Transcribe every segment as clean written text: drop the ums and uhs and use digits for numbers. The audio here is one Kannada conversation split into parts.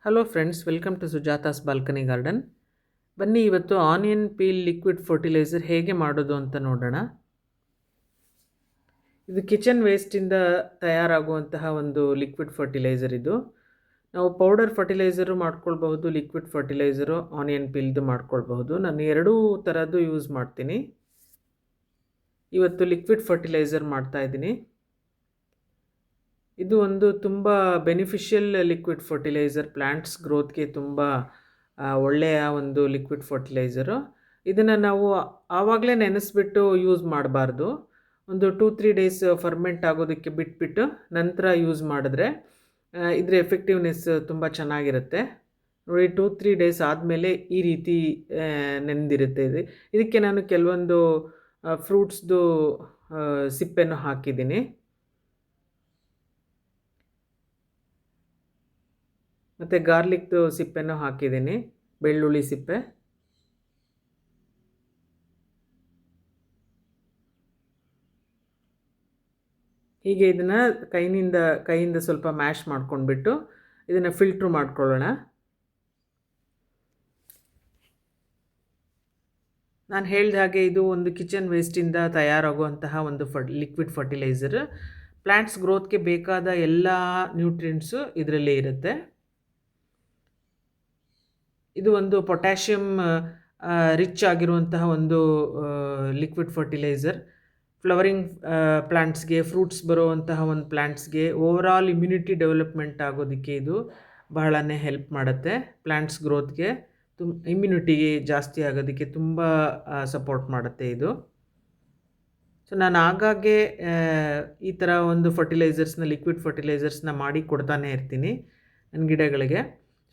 Hello friends, welcome to Sujata's balcony garden. ಬನ್ನಿ ಇವತ್ತು ಆನಿಯನ್ ಪೀಲ್ ಲಿಕ್ವಿಡ್ ಫರ್ಟಿಲೈಸರ್ ಹೇಗೆ ಮಾಡೋದು ಅಂತ ನೋಡೋಣ. ಇದು ಕಿಚನ್ ವೇಸ್ಟಿಂದ ತಯಾರಾಗುವಂತಹ ಒಂದು ಲಿಕ್ವಿಡ್ ಫರ್ಟಿಲೈಸರ್. ಇದು ನಾವು ಪೌಡರ್ ಫರ್ಟಿಲೈಸರು ಮಾಡ್ಕೊಳ್ಬಹುದು, ಲಿಕ್ವಿಡ್ ಫರ್ಟಿಲೈಸರು ಆನಿಯನ್ ಪೀಲ್ದು ಮಾಡ್ಕೊಳ್ಬಹುದು. ನಾನು ಎರಡೂ ಥರದ್ದು ಯೂಸ್ ಮಾಡ್ತೀನಿ. ಇವತ್ತು ಲಿಕ್ವಿಡ್ ಫರ್ಟಿಲೈಸರ್ ಮಾಡ್ತಾ ಇದ್ದೀನಿ. ಇದು ಒಂದು ತುಂಬ ಬೆನಿಫಿಷಿಯಲ್ ಲಿಕ್ವಿಡ್ ಫರ್ಟಿಲೈಸರ್, ಪ್ಲ್ಯಾಂಟ್ಸ್ ಗ್ರೋತ್ಗೆ ತುಂಬ ಒಳ್ಳೆಯ ಒಂದು ಲಿಕ್ವಿಡ್ ಫರ್ಟಿಲೈಸರು. ಇದನ್ನು ನಾವು ಆವಾಗಲೇ ನೆನೆಸ್ಬಿಟ್ಟು ಯೂಸ್ ಮಾಡಬಾರ್ದು. ಒಂದು 2-3 ಡೇಸ್ ಫರ್ಮೆಂಟ್ ಆಗೋದಕ್ಕೆ ಬಿಟ್ಬಿಟ್ಟು ನಂತರ ಯೂಸ್ ಮಾಡಿದ್ರೆ ಇದರ ಎಫೆಕ್ಟಿವ್ನೆಸ್ ತುಂಬ ಚೆನ್ನಾಗಿರುತ್ತೆ. ನೋಡಿ, 2-3 ಡೇಸ್ ಆದಮೇಲೆ ಈ ರೀತಿ ನೆಂದಿರುತ್ತೆ. ಇದಕ್ಕೆ ನಾನು ಕೆಲವೊಂದು ಫ್ರೂಟ್ಸ್ದು ಸಿಪ್ಪೆನೂ ಹಾಕಿದ್ದೀನಿ. ಮತ್ತು ಗಾರ್ಲಿಕ್ದು ಸಿಪ್ಪೆನೂ ಹಾಕಿದ್ದೀನಿ, ಬೆಳ್ಳುಳ್ಳಿ ಸಿಪ್ಪೆ. ಹೀಗೆ ಇದನ್ನು ಕೈಯಿಂದ ಸ್ವಲ್ಪ ಮ್ಯಾಶ್ ಮಾಡ್ಕೊಂಡ್ಬಿಟ್ಟು ಇದನ್ನು ಫಿಲ್ಟ್ರ್ ಮಾಡ್ಕೊಳ್ಳೋಣ. ನಾನು ಹೇಳಿದ ಹಾಗೆ ಇದು ಒಂದು ಕಿಚನ್ ವೇಸ್ಟಿಂದ ತಯಾರಾಗುವಂತಹ ಒಂದು ಲಿಕ್ವಿಡ್ ಫರ್ಟಿಲೈಸರ್. ಪ್ಲ್ಯಾಂಟ್ಸ್ ಗ್ರೋತ್ಗೆ ಬೇಕಾದ ಎಲ್ಲ ನ್ಯೂಟ್ರಿಯೆಂಟ್ಸು ಇದರಲ್ಲೇ ಇರುತ್ತೆ. ಇದು ಒಂದು ಪೊಟ್ಯಾಷಿಯಮ್ ರಿಚ್ ಆಗಿರುವಂತಹ ಒಂದು ಲಿಕ್ವಿಡ್ ಫರ್ಟಿಲೈಸರ್. ಫ್ಲವರಿಂಗ್ ಪ್ಲ್ಯಾಂಟ್ಸ್ಗೆ, ಫ್ರೂಟ್ಸ್ ಬರುವಂತಹ ಒಂದು ಪ್ಲ್ಯಾಂಟ್ಸ್ಗೆ ಓವರಾಲ್ ಇಮ್ಯುನಿಟಿ ಡೆವಲಪ್ಮೆಂಟ್ ಆಗೋದಕ್ಕೆ ಇದು ಬಹಳನೇ ಹೆಲ್ಪ್ ಮಾಡುತ್ತೆ. ಪ್ಲ್ಯಾಂಟ್ಸ್ ಗ್ರೋತ್ಗೆ ಇಮ್ಯುನಿಟಿಗೆ ಜಾಸ್ತಿ ಆಗೋದಕ್ಕೆ ತುಂಬ ಸಪೋರ್ಟ್ ಮಾಡುತ್ತೆ ಇದು. ಸೊ ನಾನು ಆಗಾಗ್ಗೆ ಈ ಥರ ಒಂದು ಲಿಕ್ವಿಡ್ ಫರ್ಟಿಲೈಸರ್ಸ್ನ ಮಾಡಿ ಕೊಡ್ತಾನೆ ಇರ್ತೀನಿ ನನ್ನ ಗಿಡಗಳಿಗೆ.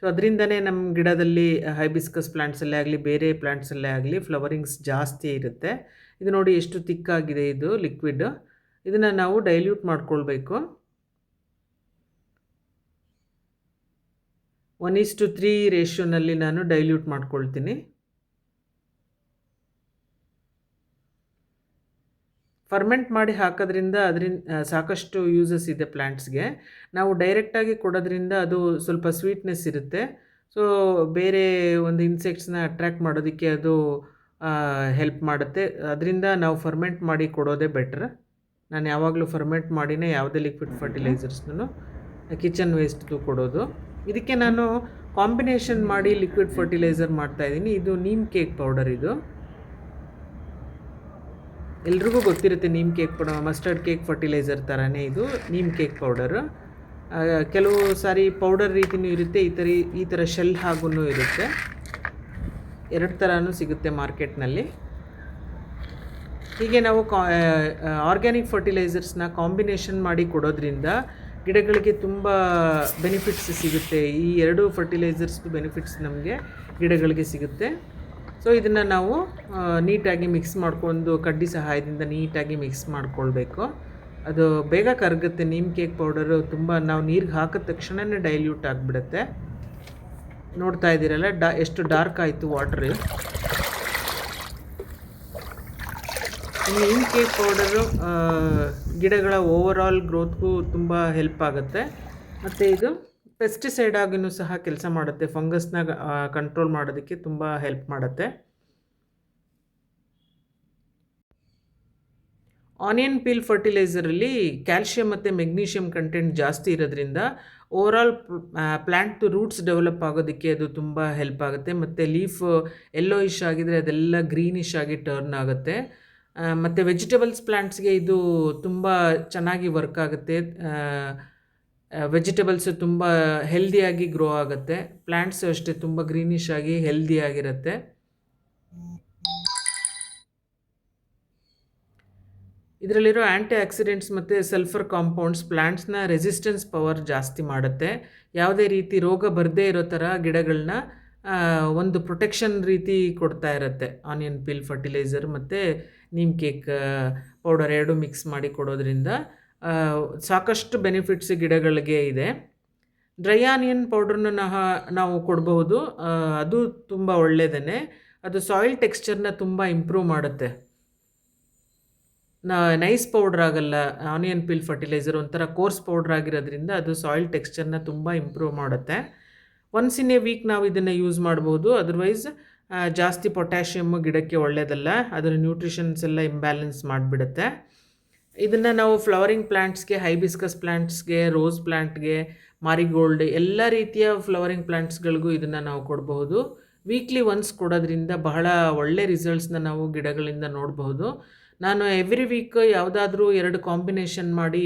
ಸೊ ಅದರಿಂದನೇ ನಮ್ಮ ಗಿಡದಲ್ಲಿ ಹೈಬಿಸ್ಕಸ್ ಪ್ಲ್ಯಾಂಟ್ಸಲ್ಲೇ ಆಗಲಿ, ಬೇರೆ ಪ್ಲ್ಯಾಂಟ್ಸಲ್ಲೇ ಆಗಲಿ ಫ್ಲವರಿಂಗ್ಸ್ ಜಾಸ್ತಿ ಇರುತ್ತೆ. ಇದು ನೋಡಿ ಎಷ್ಟು ತಿಕ್ಕಾಗಿದೆ ಇದು ಲಿಕ್ವಿಡ್. ಇದನ್ನು ನಾವು ಡೈಲ್ಯೂಟ್ ಮಾಡ್ಕೊಳ್ಬೇಕು. 1:3 ರೇಷಿಯೋನಲ್ಲಿ ನಾನು ಡೈಲ್ಯೂಟ್ ಮಾಡ್ಕೊಳ್ತೀನಿ. ಫರ್ಮೆಂಟ್ ಮಾಡಿ ಹಾಕೋದ್ರಿಂದ ಸಾಕಷ್ಟು ಯೂಸಸ್ ಇದೆ ಪ್ಲ್ಯಾಂಟ್ಸ್ಗೆ. ನಾವು ಡೈರೆಕ್ಟಾಗಿ ಕೊಡೋದ್ರಿಂದ ಅದು ಸ್ವಲ್ಪ ಸ್ವೀಟ್ನೆಸ್ ಇರುತ್ತೆ. ಸೊ ಬೇರೆ ಒಂದು ಇನ್ಸೆಕ್ಟ್ಸ್ನ ಅಟ್ರ್ಯಾಕ್ಟ್ ಮಾಡೋದಕ್ಕೆ ಅದು ಹೆಲ್ಪ್ ಮಾಡುತ್ತೆ. ಅದರಿಂದ ನಾವು ಫರ್ಮೆಂಟ್ ಮಾಡಿ ಕೊಡೋದೇ ಬೆಟ್ರ್. ನಾನು ಯಾವಾಗಲೂ ಫರ್ಮೆಂಟ್ ಮಾಡಿನೇ ಯಾವುದೇ ಲಿಕ್ವಿಡ್ ಫರ್ಟಿಲೈಸರ್ಸ್ನೂ ಕಿಚನ್ ವೇಸ್ಟ್ದು ಕೊಡೋದು. ಇದಕ್ಕೆ ನಾನು ಕಾಂಬಿನೇಷನ್ ಮಾಡಿ ಲಿಕ್ವಿಡ್ ಫರ್ಟಿಲೈಸರ್ ಮಾಡ್ತಾಯಿದ್ದೀನಿ. ಇದು ನೀಮ್ ಕೇಕ್ ಪೌಡರ್. ಇದು ಎಲ್ರಿಗೂ ಗೊತ್ತಿರುತ್ತೆ, neem cake mustard cake fertiliser ಥರನೇ ಇದು ನೀಮ್ ಕೇಕ್ ಪೌಡರು. ಕೆಲವು ಸಾರಿ ಪೌಡರ್ ರೀತಿಯೂ ಇರುತ್ತೆ, ಈ ಥರ ಶೆಲ್ ಹಾಗೂ ಇರುತ್ತೆ. ಎರಡು ಥರನೂ ಸಿಗುತ್ತೆ ಮಾರ್ಕೆಟ್ನಲ್ಲಿ. ಹೀಗೆ ನಾವು ಆರ್ಗ್ಯಾನಿಕ್ ಫರ್ಟಿಲೈಸರ್ಸ್ನ ಕಾಂಬಿನೇಷನ್ ಮಾಡಿ ಕೊಡೋದ್ರಿಂದ ಗಿಡಗಳಿಗೆ ತುಂಬ ಬೆನಿಫಿಟ್ಸ್ ಸಿಗುತ್ತೆ. ಈ ಎರಡು ಫರ್ಟಿಲೈಸರ್ಸ್ದು ಬೆನಿಫಿಟ್ಸ್ ನಮಗೆ ಗಿಡಗಳಿಗೆ ಸಿಗುತ್ತೆ. ಸೊ ಇದನ್ನು ನಾವು ನೀಟಾಗಿ ಮಿಕ್ಸ್ ಮಾಡ್ಕೊಂಡು ಕಡ್ಡಿ ಸಹಾಯದಿಂದ ನೀಟಾಗಿ ಮಿಕ್ಸ್ ಮಾಡ್ಕೊಳ್ಬೇಕು. ಅದು ಬೇಗ ಕರಗುತ್ತೆ. ನೀಮ್ ಕೇಕ್ ಪೌಡರು ತುಂಬ ನಾವು ನೀರಿಗೆ ಹಾಕಿದ ತಕ್ಷಣವೇ ಡೈಲ್ಯೂಟ್ ಆಗಿಬಿಡುತ್ತೆ. ನೋಡ್ತಾ ಇದ್ದೀರಲ್ಲ ಎಷ್ಟು ಡಾರ್ಕ್ ಆಯಿತು ವಾಟ್ರ್. ನೀಮ್ ಕೇಕ್ ಪೌಡರು ಗಿಡಗಳ ಓವರಾಲ್ ಗ್ರೋತ್ಗೂ ತುಂಬ ಹೆಲ್ಪ್ ಆಗುತ್ತೆ. ಮತ್ತು ಇದು ಪೆಸ್ಟಿಸೈಡ್ ಆಗಿಯೂ ಸಹ ಕೆಲಸ ಮಾಡುತ್ತೆ. ಫಂಗಸ್ನ ಕಂಟ್ರೋಲ್ ಮಾಡೋದಕ್ಕೆ ತುಂಬ ಹೆಲ್ಪ್ ಮಾಡುತ್ತೆ. ಆನಿಯನ್ ಪೀಲ್ ಫರ್ಟಿಲೈಸರಲ್ಲಿ ಕ್ಯಾಲ್ಶಿಯಂ ಮತ್ತು ಮೆಗ್ನೀಷಿಯಮ್ ಕಂಟೆಂಟ್ ಜಾಸ್ತಿ ಇರೋದ್ರಿಂದ ಓವರಾಲ್ ಪ್ಲ್ಯಾಂಟ್ ರೂಟ್ಸ್ ಡೆವಲಪ್ ಆಗೋದಕ್ಕೆ ಅದು ತುಂಬ ಹೆಲ್ಪ್ ಆಗುತ್ತೆ. ಮತ್ತು ಲೀಫ್ ಯೆಲ್ಲೋಯಿಶ್ ಆಗಿದರೆ ಅದೆಲ್ಲ ಗ್ರೀನಿಶ್ ಆಗಿ ಟರ್ನ್ ಆಗುತ್ತೆ. ಮತ್ತು ವೆಜಿಟೇಬಲ್ಸ್ ಪ್ಲ್ಯಾಂಟ್ಸ್ಗೆ ಇದು ತುಂಬ ಚೆನ್ನಾಗಿ ವರ್ಕ್ ಆಗುತ್ತೆ. ವೆಜಿಟೇಬಲ್ಸು ತುಂಬ ಹೆಲ್ದಿಯಾಗಿ ಗ್ರೋ ಆಗುತ್ತೆ. ಪ್ಲ್ಯಾಂಟ್ಸು ಅಷ್ಟೇ ತುಂಬ ಗ್ರೀನಿಶ್ ಆಗಿ ಹೆಲ್ದಿಯಾಗಿರುತ್ತೆ. ಇದರಲ್ಲಿರೋ ಆ್ಯಂಟಿ ಆಕ್ಸಿಡೆಂಟ್ಸ್ ಮತ್ತು ಸಲ್ಫರ್ ಕಾಂಪೌಂಡ್ಸ್ ಪ್ಲ್ಯಾಂಟ್ಸ್ನ ರೆಸಿಸ್ಟೆನ್ಸ್ ಪವರ್ ಜಾಸ್ತಿ ಮಾಡುತ್ತೆ. ಯಾವುದೇ ರೀತಿ ರೋಗ ಬರದೇ ಇರೋ ಥರ ಗಿಡಗಳನ್ನ ಒಂದು ಪ್ರೊಟೆಕ್ಷನ್ ರೀತಿ ಕೊಡ್ತಾ ಇರುತ್ತೆ ಆನಿಯನ್ ಪೀಲ್ ಫರ್ಟಿಲೈಸರ್ ಮತ್ತು ನೀಮ್ ಕೇಕ್ ಪೌಡರ್ ಎರಡು ಮಿಕ್ಸ್ ಮಾಡಿ ಕೊಡೋದ್ರಿಂದ ಸಾಕಷ್ಟು ಬೆನಿಫಿಟ್ಸ್ ಗಿಡಗಳಿಗೆ ಇದೆ. ಡ್ರೈ ಆನಿಯನ್ ಪೌಡ್ರನ್ನ ನಾವು ಕೊಡಬಹುದು. ಅದು ತುಂಬ ಒಳ್ಳೆಯದೇ. ಅದು ಸಾಯಿಲ್ ಟೆಕ್ಸ್ಚರ್ನ ತುಂಬ ಇಂಪ್ರೂವ್ ಮಾಡುತ್ತೆ. ನೈಸ್ ಪೌಡ್ರ್ ಆಗಲ್ಲ. ಆನಿಯನ್ ಪೀಲ್ ಫರ್ಟಿಲೈಸರ್ ಒಂಥರ ಕೋರ್ಸ್ ಪೌಡ್ರ್ ಆಗಿರೋದ್ರಿಂದ ಅದು ಸಾಯಿಲ್ ಟೆಕ್ಸ್ಚರ್ನ ತುಂಬ ಇಂಪ್ರೂವ್ ಮಾಡುತ್ತೆ. ಒನ್ಸ್ ಇನ್ ಎ ವೀಕ್ ನಾವು ಇದನ್ನು ಯೂಸ್ ಮಾಡ್ಬೋದು. ಅದರ್ವೈಸ್ ಜಾಸ್ತಿ ಪೊಟ್ಯಾಷಿಯಮ್ಮು ಗಿಡಕ್ಕೆ ಒಳ್ಳೆಯದಲ್ಲ, ಅದರ ನ್ಯೂಟ್ರಿಷನ್ಸ್ ಎಲ್ಲ ಇಂಬ್ಯಾಲೆನ್ಸ್ ಮಾಡಿಬಿಡುತ್ತೆ. ಇದನ್ನು ನಾವು ಫ್ಲವರಿಂಗ್ ಪ್ಲ್ಯಾಂಟ್ಸ್ಗೆ, ಹೈಬಿಸ್ಕಸ್ ಪ್ಲ್ಯಾಂಟ್ಸ್ಗೆ, ರೋಸ್ ಪ್ಲ್ಯಾಂಟ್ಗೆ, ಮಾರಿಗೋಲ್ಡ್ ಎಲ್ಲ ರೀತಿಯ ಫ್ಲವರಿಂಗ್ ಪ್ಲ್ಯಾಂಟ್ಸ್ಗಳಿಗೂ ಇದನ್ನು ನಾವು ಕೊಡಬಹುದು. ವೀಕ್ಲಿ ಒನ್ಸ್ ಕೊಡೋದ್ರಿಂದ ಬಹಳ ಒಳ್ಳೆ ರಿಸಲ್ಟ್ಸ್ನ ನಾವು ಗಿಡಗಳಿಂದ ನೋಡಬಹುದು. ನಾನು ಎವ್ರಿ ವೀಕ್ ಯಾವುದಾದ್ರೂ 2 ಕಾಂಬಿನೇಷನ್ ಮಾಡಿ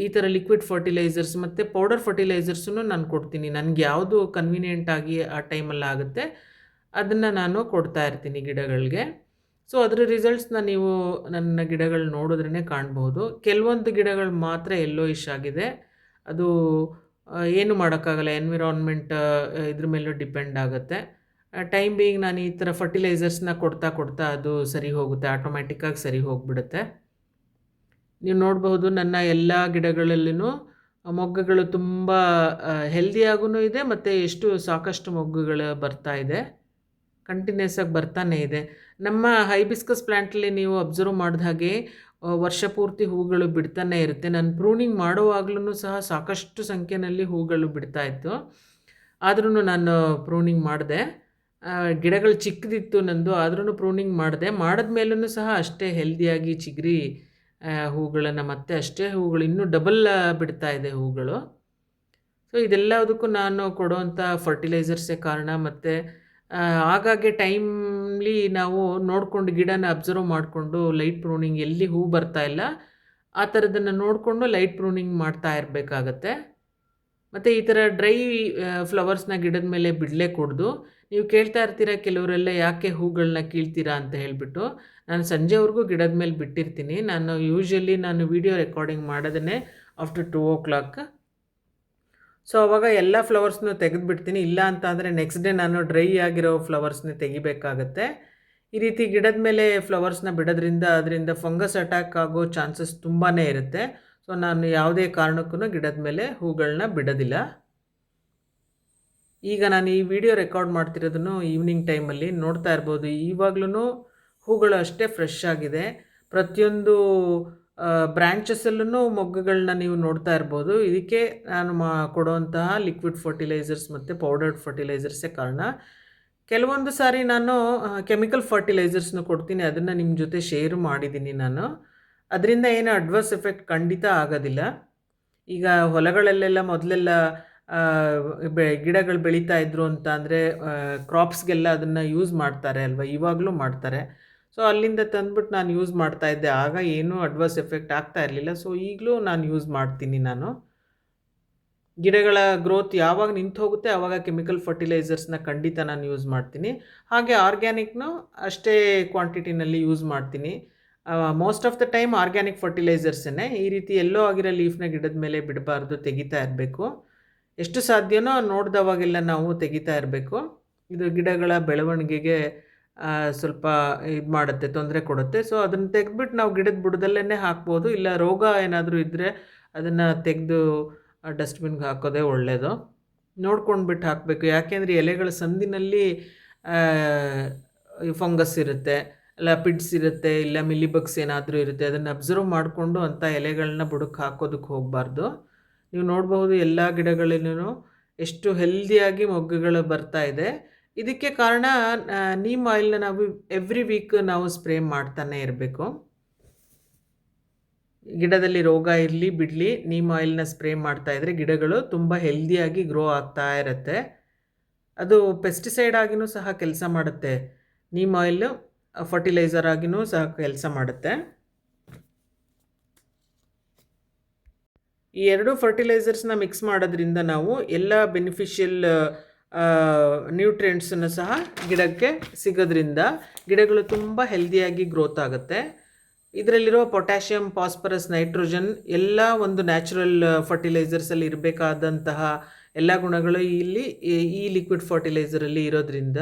ಈ ಥರ ಲಿಕ್ವಿಡ್ ಫರ್ಟಿಲೈಸರ್ಸ್ ಮತ್ತು ಪೌಡರ್ ಫರ್ಟಿಲೈಸರ್ಸನ್ನು ನಾನು ಕೊಡ್ತೀನಿ. ನನಗೆ ಯಾವುದು ಕನ್ವೀನಿಯೆಂಟ್ ಆಗಿ ಆ ಟೈಮಲ್ಲಿ ಆಗುತ್ತೆ ಅದನ್ನು ನಾನು ಕೊಡ್ತಾ ಇರ್ತೀನಿ ಗಿಡಗಳಿಗೆ. ಸೊ ಅದರ ರಿಸಲ್ಟ್ಸ್ನ ನೀವು ನನ್ನ ಗಿಡಗಳು ನೋಡಿದ್ರೇ ಕಾಣ್ಬೋದು. ಕೆಲವೊಂದು ಗಿಡಗಳು ಮಾತ್ರ ಯೆಲ್ಲೋಯಿಶ್ ಆಗಿದೆ. ಅದು ಏನು ಮಾಡೋಕ್ಕಾಗಲ್ಲ, ಎನ್ವಿರಾನ್ಮೆಂಟ್ ಇದ್ರ ಮೇಲೂ ಡಿಪೆಂಡ್ ಆಗುತ್ತೆ. ಟೈಮ್ ಬೀಯಿಂಗ್ ನಾನು ಈ ಥರ ಫರ್ಟಿಲೈಸರ್ಸ್ನ ಕೊಡ್ತಾ ಅದು ಸರಿ ಹೋಗುತ್ತೆ, ಆಟೋಮ್ಯಾಟಿಕ್ಕಾಗಿ ಸರಿ ಹೋಗಿಬಿಡುತ್ತೆ. ನೀವು ನೋಡಬಹುದು ನನ್ನ ಎಲ್ಲ ಗಿಡಗಳಲ್ಲೂ ಮೊಗ್ಗುಗಳು ತುಂಬ ಹೆಲ್ದಿಯಾಗೂ ಇದೆ ಮತ್ತು ಸಾಕಷ್ಟು ಮೊಗ್ಗುಗಳು ಬರ್ತಾ ಇದೆ, ಕಂಟಿನ್ಯೂಸ್ ಆಗಿ ಬರ್ತಾನೆ ಇದೆ. ನಮ್ಮ ಹೈಬಿಸ್ಕಸ್ ಪ್ಲ್ಯಾಂಟಲ್ಲಿ ನೀವು ಅಬ್ಸರ್ವ್ ಮಾಡಿದ ಹಾಗೆ ವರ್ಷ ಪೂರ್ತಿ ಹೂಗಳು ಬಿಡ್ತಾನೆ ಇರುತ್ತೆ. ನಾನು ಪ್ರೂನಿಂಗ್ ಮಾಡುವಾಗಲೂ ಸಹ ಸಾಕಷ್ಟು ಸಂಖ್ಯೆಯಲ್ಲಿ ಹೂಗಳು ಬಿಡ್ತಾ ಇತ್ತು. ಆದ್ರೂ ನಾನು ಪ್ರೂನಿಂಗ್ ಮಾಡಿದೆ. ಗಿಡಗಳು ಚಿಕ್ಕದಿತ್ತು ನಂದು, ಆದ್ರೂ ಪ್ರೂನಿಂಗ್ ಮಾಡಿದ್ಮೇಲೂ ಸಹ ಅಷ್ಟೇ ಹೆಲ್ದಿಯಾಗಿ ಚಿಗುರಿ ಹೂಗಳನ್ನು ಮತ್ತೆ ಅಷ್ಟೇ ಹೂಗಳು ಇನ್ನೂ ಡಬಲ್ ಬಿಡ್ತಾ ಇದೆ ಹೂಗಳು. ಸೊ ಇದೆಲ್ಲದಕ್ಕೂ ನಾನು ಕೊಡುವಂಥ ಫರ್ಟಿಲೈಸರ್ಸೇ ಕಾರಣ. ಮತ್ತು ಆಗಾಗ್ಗೆ ಟೈಮ್ಲಿ ನಾವು ನೋಡಿಕೊಂಡು ಗಿಡನ ಅಬ್ಸರ್ವ್ ಮಾಡಿಕೊಂಡು ಲೈಟ್ ಪ್ರೂನಿಂಗ್ ಎಲ್ಲಿ ಹೂ ಬರ್ತಾ ಇಲ್ಲ ಆ ಥರದನ್ನು ನೋಡಿಕೊಂಡು ಲೈಟ್ ಪ್ರೂನಿಂಗ್ ಮಾಡ್ತಾ ಇರಬೇಕಾಗತ್ತೆ. ಮತ್ತು ಈ ಥರ ಡ್ರೈ ಫ್ಲವರ್ಸ್ನ ಗಿಡದ ಮೇಲೆ ಬಿಡಲೇ ಕೊಡ್ದು. ನೀವು ಕೇಳ್ತಾ ಇರ್ತೀರ ಕೆಲವರೆಲ್ಲ ಯಾಕೆ ಹೂಗಳನ್ನ ಕೀಳ್ತೀರಾ ಅಂತ ಹೇಳಿಬಿಟ್ಟು. ನಾನು ಸಂಜೆವರೆಗೂ ಗಿಡದ ಮೇಲೆ ಬಿಟ್ಟಿರ್ತೀನಿ. ನಾನು ವಿಡಿಯೋ ರೆಕಾರ್ಡಿಂಗ್ ಮಾಡೋದೇ ಆಫ್ಟರ್ 2 o'clock. ಸೊ ಅವಾಗ ಎಲ್ಲ ಫ್ಲವರ್ಸ್ನೂ ತೆಗೆದುಬಿಡ್ತೀನಿ. ಇಲ್ಲ ಅಂತ ಅಂದರೆ ನೆಕ್ಸ್ಟ್ ಡೇ ನಾನು ಡ್ರೈ ಆಗಿರೋ ಫ್ಲವರ್ಸ್ನೇ ತೆಗಿಬೇಕಾಗತ್ತೆ. ಈ ರೀತಿ ಗಿಡದ ಮೇಲೆ ಫ್ಲವರ್ಸ್ನ ಬಿಡೋದ್ರಿಂದ ಅದರಿಂದ ಫಂಗಸ್ ಅಟ್ಯಾಕ್ ಆಗೋ ಚಾನ್ಸಸ್ ತುಂಬಾ ಇರುತ್ತೆ. ಸೊ ನಾನು ಯಾವುದೇ ಕಾರಣಕ್ಕೂ ಗಿಡದ ಮೇಲೆ ಹೂಗಳನ್ನ ಬಿಡೋದಿಲ್ಲ. ಈಗ ನಾನು ಈ ವಿಡಿಯೋ ರೆಕಾರ್ಡ್ ಮಾಡ್ತಿರೋದನ್ನು ಈವ್ನಿಂಗ್ ಟೈಮಲ್ಲಿ ನೋಡ್ತಾ ಇರ್ಬೋದು. ಇವಾಗ್ಲೂ ಹೂಗಳು ಅಷ್ಟೇ ಫ್ರೆಶ್ ಆಗಿದೆ. ಪ್ರತಿಯೊಂದು ಬ್ರ್ಯಾಂಚಸ್ಸಲ್ಲೂ ಮೊಗ್ಗುಗಳನ್ನ ನೀವು ನೋಡ್ತಾ ಇರ್ಬೋದು. ಇದಕ್ಕೆ ನಾನು ಕೊಡುವಂತಹ ಲಿಕ್ವಿಡ್ ಫರ್ಟಿಲೈಸರ್ಸ್ ಮತ್ತು ಪೌಡರ್ಡ್ ಫರ್ಟಿಲೈಸರ್ಸೇ ಕಾರಣ. ಕೆಲವೊಂದು ಸಾರಿ ನಾನು ಕೆಮಿಕಲ್ ಫರ್ಟಿಲೈಸರ್ಸ್ನು ಕೊಡ್ತೀನಿ, ಅದನ್ನು ನಿಮ್ಮ ಜೊತೆ ಶೇರ್ ಮಾಡಿದ್ದೀನಿ ನಾನು. ಅದರಿಂದ ಏನು ಅಡ್ವರ್ಸ್ ಎಫೆಕ್ಟ್ ಖಂಡಿತ ಆಗೋದಿಲ್ಲ. ಈಗ ಹೊಲಗಳಲ್ಲೆಲ್ಲ ಮೊದಲೆಲ್ಲ ಗಿಡಗಳು ಬೆಳೀತಾ ಇದ್ರು ಅಂತ ಅಂದರೆ ಕ್ರಾಪ್ಸ್ಗೆಲ್ಲ ಅದನ್ನು ಯೂಸ್ ಮಾಡ್ತಾರೆ ಅಲ್ವಾ, ಇವಾಗಲೂ ಮಾಡ್ತಾರೆ. ಸೊ ಅಲ್ಲಿಂದ ತಂದ್ಬಿಟ್ಟು ನಾನು ಯೂಸ್ ಮಾಡ್ತಾಯಿದ್ದೆ. ಆಗ ಏನೂ ಅಡ್ವರ್ಸ್ ಎಫೆಕ್ಟ್ ಆಗ್ತಾ ಇರಲಿಲ್ಲ. ಸೊ ಈಗಲೂ ನಾನು ಯೂಸ್ ಮಾಡ್ತೀನಿ. ಗಿಡಗಳ ಗ್ರೋತ್ ಯಾವಾಗ ನಿಂತು ಹೋಗುತ್ತೆ ಆವಾಗ ಕೆಮಿಕಲ್ ಫರ್ಟಿಲೈಸರ್ಸ್ನ ಖಂಡಿತ ನಾನು ಯೂಸ್ ಮಾಡ್ತೀನಿ. ಹಾಗೆ ಆರ್ಗ್ಯಾನಿಕ್ನು ಅಷ್ಟೇ ಕ್ವಾಂಟಿಟಿನಲ್ಲಿ ಯೂಸ್ ಮಾಡ್ತೀನಿ. Most of the time organic ಫರ್ಟಿಲೈಸರ್ಸನ್ನೇ. ಈ ರೀತಿ ಎಲ್ಲೋ ಆಗಿರೋ ಲೀಫ್ನ ಗಿಡದ ಮೇಲೆ ಬಿಡಬಾರ್ದು, ತೆಗಿತಾ ಇರಬೇಕು. ಎಷ್ಟು ಸಾಧ್ಯನೋ ನೋಡಿದವಾಗೆಲ್ಲ ನಾವು ತೆಗಿತಾ ಇರಬೇಕು. ಇದು ಗಿಡಗಳ ಬೆಳವಣಿಗೆಗೆ ಸ್ವಲ್ಪ ಇದು ಮಾಡುತ್ತೆ, ತೊಂದರೆ ಕೊಡುತ್ತೆ. ಸೊ ಅದನ್ನು ತೆಗೆದ್ಬಿಟ್ಟು ನಾವು ಗಿಡದ ಬುಡದಲ್ಲೇ ಹಾಕ್ಬೋದು. ಇಲ್ಲ ರೋಗ ಏನಾದರೂ ಇದ್ದರೆ ಅದನ್ನು ತೆಗೆದು ಡಸ್ಟ್ಬಿನ್ಗೆ ಹಾಕೋದೇ ಒಳ್ಳೆಯದು. ನೋಡ್ಕೊಂಡ್ಬಿಟ್ಟು ಹಾಕಬೇಕು. ಯಾಕೆಂದರೆ ಎಲೆಗಳ ಸಂದಿನಲ್ಲಿ ಫಂಗಸ್ ಇರುತ್ತೆ, ಇಲ್ಲ ಪಿಡ್ಸ್ ಇರುತ್ತೆ, ಇಲ್ಲ ಮಿಲಿಬಗ್ಸ್ ಏನಾದರೂ ಇರುತ್ತೆ. ಅದನ್ನು ಅಬ್ಸರ್ವ್ ಮಾಡಿಕೊಂಡು ಅಂಥ ಎಲೆಗಳನ್ನ ಬುಡಕ್ಕೆ ಹಾಕೋದಕ್ಕೆ ಹೋಗಬಾರ್ದು. ನೀವು ನೋಡಬಹುದು ಎಲ್ಲ ಗಿಡಗಳಲ್ಲೂ ಎಷ್ಟು ಹೆಲ್ದಿಯಾಗಿ ಮೊಗ್ಗುಗಳು ಬರ್ತಾ ಇದೆ. ಇದಕ್ಕೆ ಕಾರಣ ನೀಮ್ ಆಯಿಲ್ನ ನಾವು ಎವ್ರಿ ವೀಕ್ ನಾವು ಸ್ಪ್ರೇ ಮಾಡ್ತಾನೆ ಇರಬೇಕು. ಗಿಡದಲ್ಲಿ ರೋಗ ಇರಲಿ ಬಿಡಲಿ, ನೀಮ್ ಆಯಿಲ್ನ ಸ್ಪ್ರೇ ಮಾಡ್ತಾಯಿದ್ರೆ ಗಿಡಗಳು ತುಂಬ ಹೆಲ್ದಿಯಾಗಿ ಗ್ರೋ ಆಗ್ತಾ ಇರುತ್ತೆ. ಅದು ಪೆಸ್ಟಿಸೈಡ್ ಆಗಿಯೂ ಸಹ ಕೆಲಸ ಮಾಡುತ್ತೆ. ನೀಮ್ ಆಯಿಲ್ ಫರ್ಟಿಲೈಸರ್ ಆಗಿಯೂ ಸಹ ಕೆಲಸ ಮಾಡುತ್ತೆ. ಈ 2 ಫರ್ಟಿಲೈಸರ್ಸ್ನ ಮಿಕ್ಸ್ ಮಾಡೋದ್ರಿಂದ ನಾವು ಎಲ್ಲ ಬೆನಿಫಿಷಿಯಲ್ ನ್ಯೂಟ್ರಿಯೆಂಟ್ಸನ್ನು ಸಹ ಗಿಡಕ್ಕೆ ಸಿಗೋದ್ರಿಂದ ಗಿಡಗಳು ತುಂಬ ಹೆಲ್ದಿಯಾಗಿ ಗ್ರೋತ್ ಆಗುತ್ತೆ. ಇದರಲ್ಲಿರೋ ಪೊಟ್ಯಾಷಿಯಮ್, ಫಾಸ್ಫರಸ್, ನೈಟ್ರೋಜನ್ ಎಲ್ಲ ಒಂದು ನ್ಯಾಚುರಲ್ ಫರ್ಟಿಲೈಸರ್ಸಲ್ಲಿ ಇರಬೇಕಾದಂತಹ ಎಲ್ಲ ಗುಣಗಳು ಈ ಲಿಕ್ವಿಡ್ ಫರ್ಟಿಲೈಸರಲ್ಲಿ ಇರೋದ್ರಿಂದ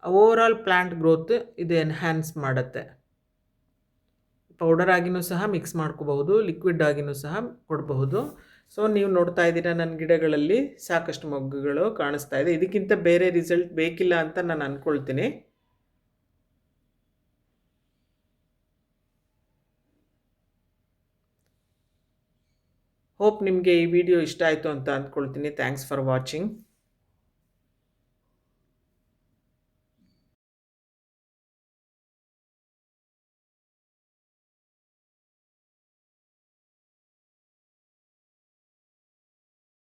ಓವರಾಲ್ ಪ್ಲ್ಯಾಂಟ್ ಗ್ರೋತ್ ಇದು ಎನ್ಹ್ಯಾನ್ಸ್ ಮಾಡುತ್ತೆ. ಪೌಡರ್ ಆಗಿಯೂ ಸಹ ಮಿಕ್ಸ್ ಮಾಡ್ಕೋಬಹುದು, ಲಿಕ್ವಿಡ್ ಆಗಿಯೂ ಸಹ ಕೊಡಬಹುದು. ಸೊ ನೀವು ನೋಡ್ತಾ ಇದ್ದೀರಾ ನನ್ನ ಗಿಡಗಳಲ್ಲಿ ಸಾಕಷ್ಟು ಮೊಗ್ಗುಗಳು ಕಾಣಿಸ್ತಾ ಇದೆ. ಇದಕ್ಕಿಂತ ಬೇರೆ ರಿಸಲ್ಟ್ ಬೇಕಿಲ್ಲ ಅಂತ ನಾನು ಅಂದ್ಕೊಳ್ತೀನಿ. ಹೋಪ್ ನಿಮಗೆ ಈ ವಿಡಿಯೋ ಇಷ್ಟ ಆಯಿತು ಅಂತ ಅಂದ್ಕೊಳ್ತೀನಿ. Thanks for watching.